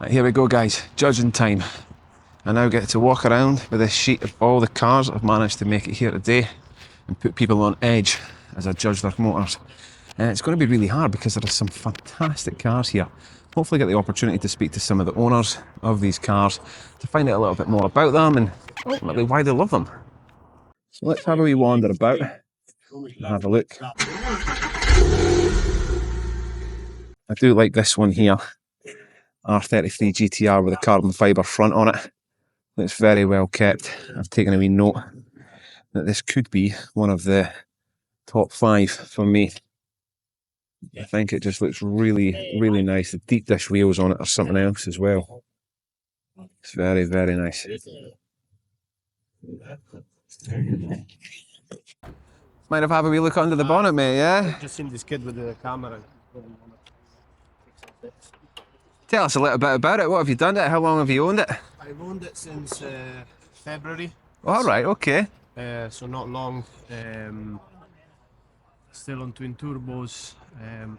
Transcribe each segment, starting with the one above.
Right, here we go guys, judging time. I now get to walk around with this sheet of all the cars that have managed to make it here today and put people on edge as I judge their motors. And it's going to be really hard because there are some fantastic cars here. Hopefully get the opportunity to speak to some of the owners of these cars to find out a little bit more about them and ultimately why they love them. So let's have a wee wander about and have a look. I do like this one here, R33 GT-R with a carbon fibre front on it. It's very well kept. I've taken a wee note that this could be one of the top 5 for me. I think it just looks really, really nice. The deep dish wheels on it or something else as well. It's very, very nice. Might have a wee look under the bonnet, mate, yeah? Just seen this kid with the camera. Tell us a little bit about it. What have you done it? How long have you owned it? I've owned it since February. All right, okay. So not long. Still on twin turbos,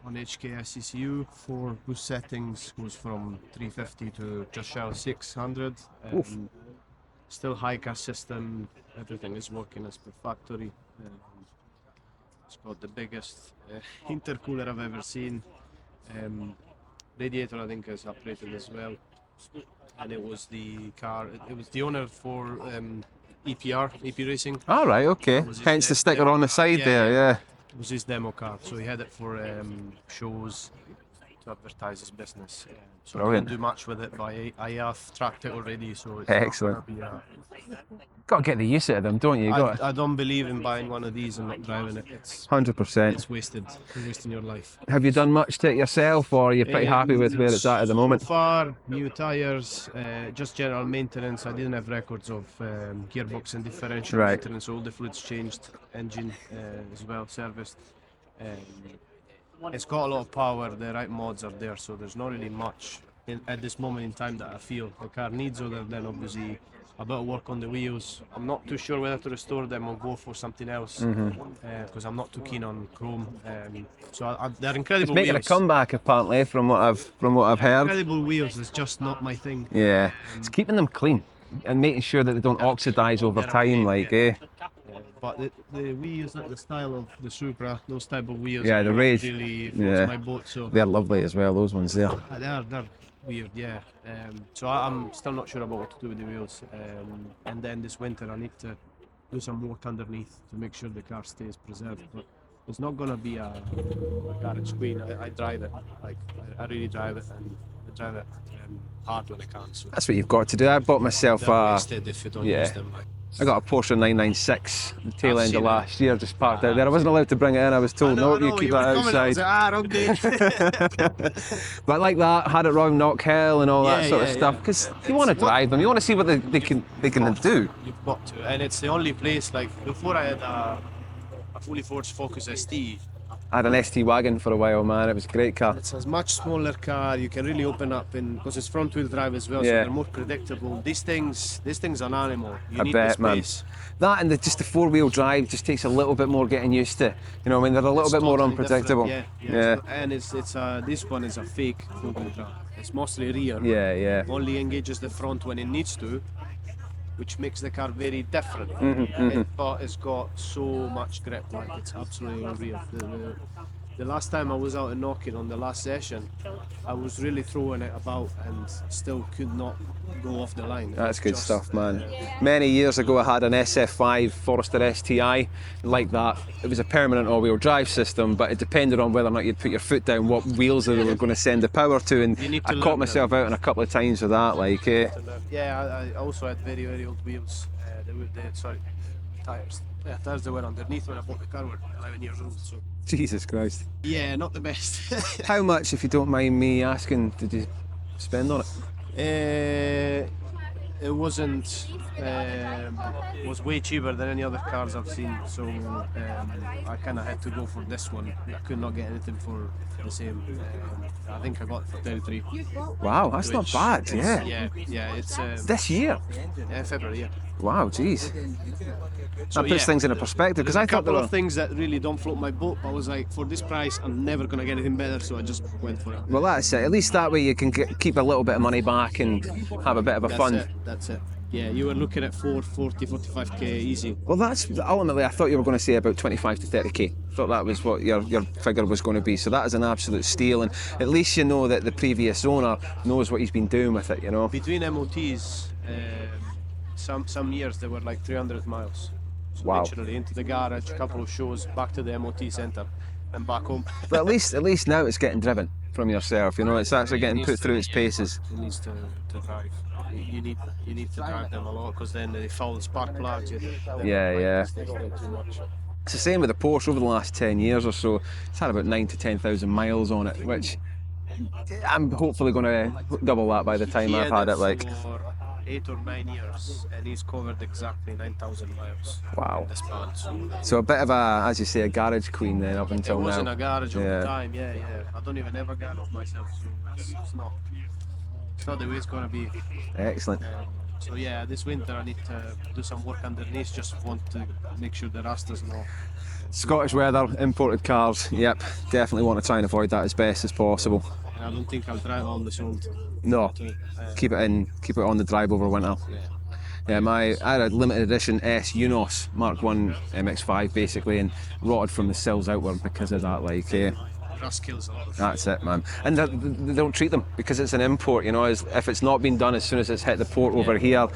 on HKS ECU. 4 boost settings, goes from 350 to just shy of 600. Still high gas system. Everything is working as per factory. It's got the biggest intercooler I've ever seen. Radiator I think is operated as well, and it was the car. It was the owner for EP Racing. All right, okay. Hence the sticker on the side there, yeah. It was his demo car, so he had it for shows to advertise his business. So Brilliant. I didn't do much with it, but I have tracked it already. So it's Excellent. Be, Got to get the use out of them, don't you? I don't believe in buying one of these and not driving it. It's 100%. It's wasted. You're wasting your life. Have you done much to it yourself, or are you pretty happy with where it's at the moment? So far, new tyres, just general maintenance. I didn't have records of gearbox and differential maintenance. All the fluids changed, engine as well serviced. It's got a lot of power. The right mods are there, so there's not really much at this moment in time that I feel the car needs, other than obviously a bit of work on the wheels. I'm not too sure whether to restore them or go for something else, because I'm not too keen on chrome. So they're incredible. It's making a comeback apparently, from what I've heard. Incredible wheels is just not my thing. Yeah, it's keeping them clean and making sure that they don't oxidise over time, But the wheels, like the style of the Supra, those type of wheels, yeah, the Raid, really floats my boat. So they're lovely as well. Those ones there. They're weird, yeah. So I'm still not sure about what to do with the wheels. And then this winter I need to do some work underneath to make sure the car stays preserved. But it's not gonna be a garage queen. I drive it, like I really drive it, and I drive it hard when I can. So that's what you've got to do. I bought myself wasted if you don't use them. Like. I got a Porsche 996 the tail end of last year, just parked out there. I wasn't allowed to bring it in. I was told, no, you keep that outside. But like that, had it round Knock Hill and all that sort of stuff, because you want to drive them, you want to see what they can do. You've got to, and it's the only place. Like before, I had a fully forged Focus ST. I had an ST wagon for a while, man. It was a great car. It's a much smaller car. You can really open up, because it's front wheel drive as well, so they're more predictable. This thing's an animal. You need the space. Man. That and just the 4-wheel drive just takes a little bit more getting used to. You know, I mean, they're a little bit more unpredictable. Yeah. And it's this one is a fake 4-wheel drive. It's mostly rear. Yeah. Only engages the front when it needs to, which makes the car very different. But it's got so much grip, like it's absolutely unreal. The last time I was out and knocking on the last session, I was really throwing it about and still could not go off the line. That's good stuff, man. Many years ago I had an SF5 Forester STI like that. It was a permanent all-wheel drive system, but it depended on whether or not you'd put your foot down, what wheels they were going to send the power to, and I caught myself out on a couple of times with that. Yeah, I also had very, very old wheels. Tires. Yeah, tires that were underneath when I bought the car were 11 years old. So. Jesus Christ. Yeah, not the best. How much, if you don't mind me asking, did you spend on it? it wasn't. Was way cheaper than any other cars I've seen, so I kind of had to go for this one. I could not get anything for the same. I think I got it for 33. Wow, that's not which bad. is- Yeah. yeah. It's This year. February. Yeah. Wow, geez. So That puts things into perspective because There's I a thought they couple were. of things that really don't float my boat. I was like, for this price, I'm never gonna get anything better, so I just went for it. Well, that's it. At least that way you can keep a little bit of money back and have a bit of a fund. That's it. Yeah, you were looking at 45k easy. Well, that's ultimately. I thought you were going to say about 25 to 30k. I thought that was what your figure was going to be. So that is an absolute steal, and at least you know that the previous owner knows what he's been doing with it. You know. Between MOTs, some years they were like 300 miles. So Wow. literally into the garage, a couple of shows, back to the MOT centre, and back home. But at least now it's getting driven from yourself. You know, it's actually getting put through its paces. It needs to drive. You need to drive them a lot because then they foul the spark plugs. Yeah. Too much. It's the same with the Porsche over the last 10 years or so. It's had about 9 to 10,000 miles on it, which I'm hopefully going to double that by the time He I've had it. Like, for 8 or 9 years, and he's covered exactly 9,000 miles. wow. In the span. So a bit of a, as you say, a garage queen then up until It now. was in a garage all Yeah. the time. Yeah. I don't even ever garage myself, so it's not. It's not the way it's gonna be. Excellent. So yeah, this winter I need to do some work underneath. Just want to make sure the rust is not. Scottish weather, imported cars. Yep, definitely want to try and avoid that as best as possible. And I don't think I'll drive on the sold. No, keep it on the drive over winter. Yeah, I had a limited edition S Unos Mark 1 MX-5 basically, and rotted from the sills outward because of that. Like, Rust kills a lot of. that's it, man. And they don't treat them because it's an import. You know, if it's not been done as soon as it's hit the port over here,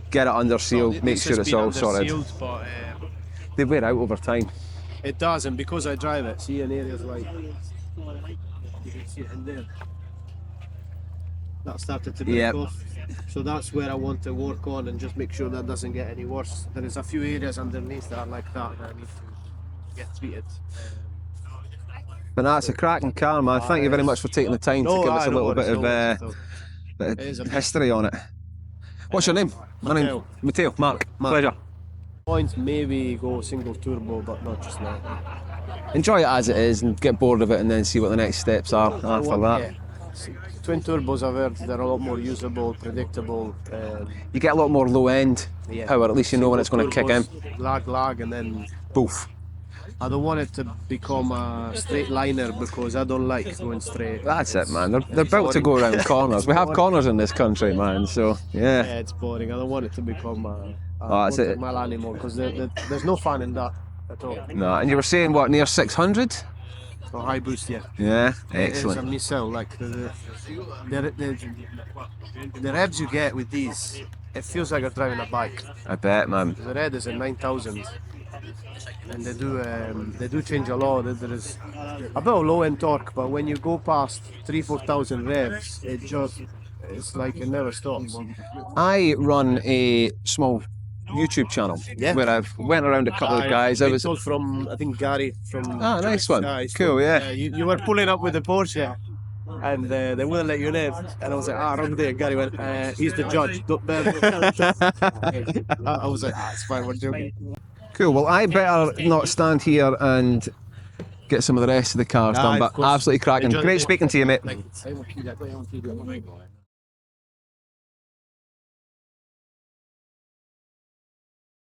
get it under seal, make This sure has it's been all under sorted. sealed, but They wear out over time. it does, and because I drive it, see in areas like you can see it in there. That started to break Yep. off. So that's where I want to work on and just make sure that doesn't get any worse. There is a few areas underneath that are like that I need to get treated. But that's a cracking car, man. Thank you very much for taking the time to give us a little bit It is a of bit- history on it. What's your name? My name's Matteo. Mark. Pleasure. Points maybe go single turbo, but not just now. Enjoy it as it is and get bored of it and then see what the next steps are after that. Yeah. Twin turbos I've heard they're a lot more usable, predictable. You get a lot more low end Yeah. power, at least you know when it's going to kick in. Turbos, lag, and then Boof. I don't want it to become a straight liner because I don't like going straight. That's it, man. They're built to go around corners. We have corners in this country, man, so yeah. Yeah, it's boring. I don't want it to become a that's it. mile animal because there's no fun in that at all. No, and you were saying what, near 600? So high boost, yeah. Yeah, It's a excellent. missile, like the revs you get with these, it feels like you're driving a bike. I bet, man. The red is a 9,000, and they do change a lot. There is a bit of low end torque, but when you go past 3,000-4,000 revs, it's like it never stops. I run a small YouTube channel where I've went around a couple of guys. I was told from I think Gary from. nice one. Guys, Cool, yeah. You were pulling up with the Porsche, and they wouldn't let you live. And I was like, wrong day. Gary went, he's the judge. Don't I was like, it's fine. We're joking. Cool. Well, I better not stand here and get some of the rest of the cars done. of But course. absolutely cracking. Enjoy Great the- speaking to you, mate. Like,